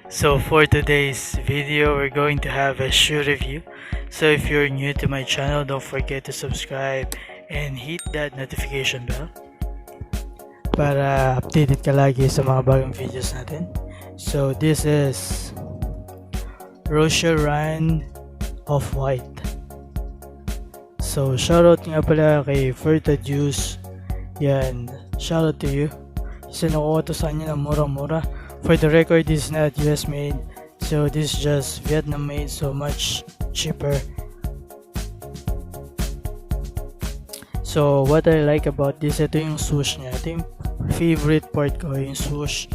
So for today's video, we're going to have a shoe review. So if you're new to my channel, don't forget to subscribe and hit that notification bell para updated ka lagi sa mga bagong videos natin. So this is Roshe Run Off-White. So shoutout nga pala kay Ferta Juice. Yan, shoutout to you. Kasi nakuha to sa kanya ng murang-mura. For the record, this is not US made, so this is just Vietnam made, so much cheaper. So what I like about this, ito yung swoosh niya. Ito yung favorite part ko, yung swoosh.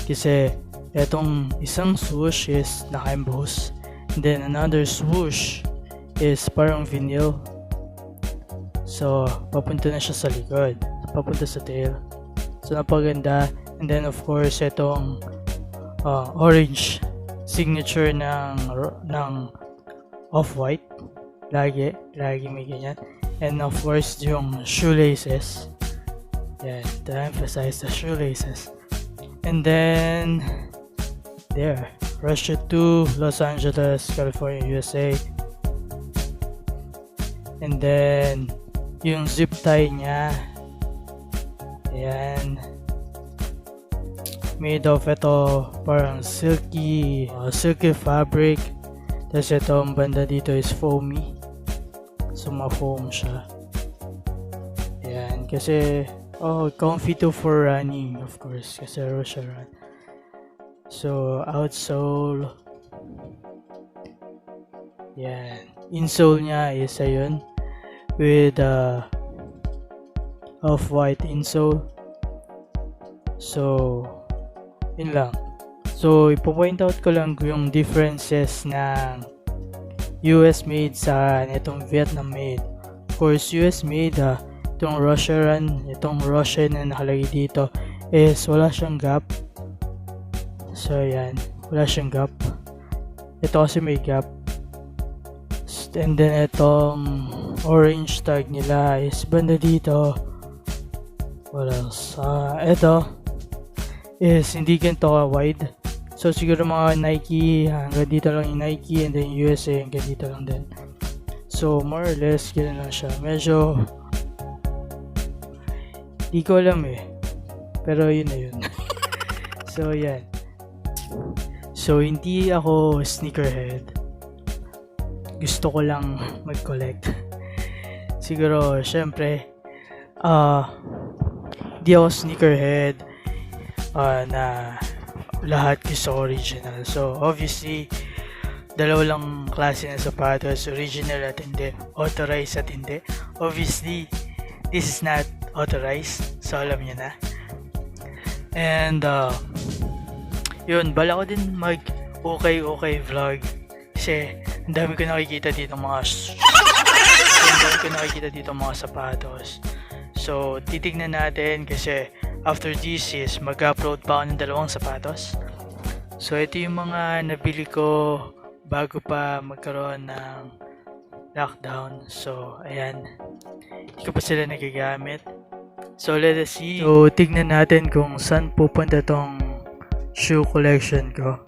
Kasi itong isang swoosh is naka-emboss, and then another swoosh is parang vinyl. So papunta na siya sa likod, papunta sa tail. So napaganda. And then of course itong orange signature ng Off-White, lagi may ganyan. And of course yung shoelaces, yeah, to emphasize the shoelaces. And then there, Roshe to Los Angeles, California, USA. And then yung zip tie niya, ayan, made of ito parang silky fabric. Tapos ito ang banda dito is foamy, so ma-foam siya. Yan, kasi comfy to for running, of course, kasi Roshe Run. So outsole, yan, insole niya is ayun with Off-White insole. So yun lang. So ipo-point out ko lang yung differences ng US made sa itong Vietnam made. Of course, US made, itong Roshe Run, itong Roshe na nakalagay dito is wala siyang gap. So yan, wala siyang gap. Ito kasi may gap. And then itong orange tag nila is banda dito. What else? Ito is hindi ganito wide. So siguro mga Nike, hanggang dito lang yung Nike, and then USA hanggang dito lang din. So more or less ganoon lang siya. Medyo di ko alam pero yun na yun. So yan. So hindi ako sneakerhead. Gusto ko lang mag-collect. Siguro syempre hindi ako sneakerhead na lahat gusto original. So obviously dalawa lang klase ng sapatos, original at hindi, authorized at hindi. Obviously this is not authorized, so alam niyo na. And yun, bala ko din mag okay vlog kasi ang dami ko nakikita dito mga sapatos. So titignan natin kasi after this is mag-upload pa ako ng dalawang sapatos. So ito yung mga nabili ko bago pa magkaroon ng lockdown. So ayan, hindi ko pa sila nagagamit. So let us see. So tignan natin kung saan pupunta tong shoe collection ko.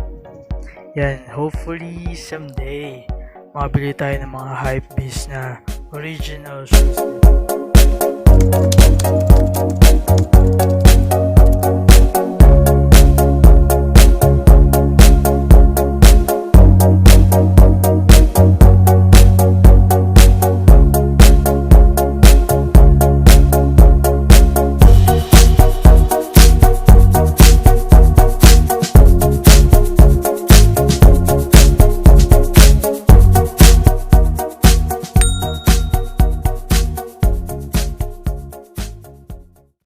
Yan, hopefully someday makabili tayo ng mga hypebeast na original shoes.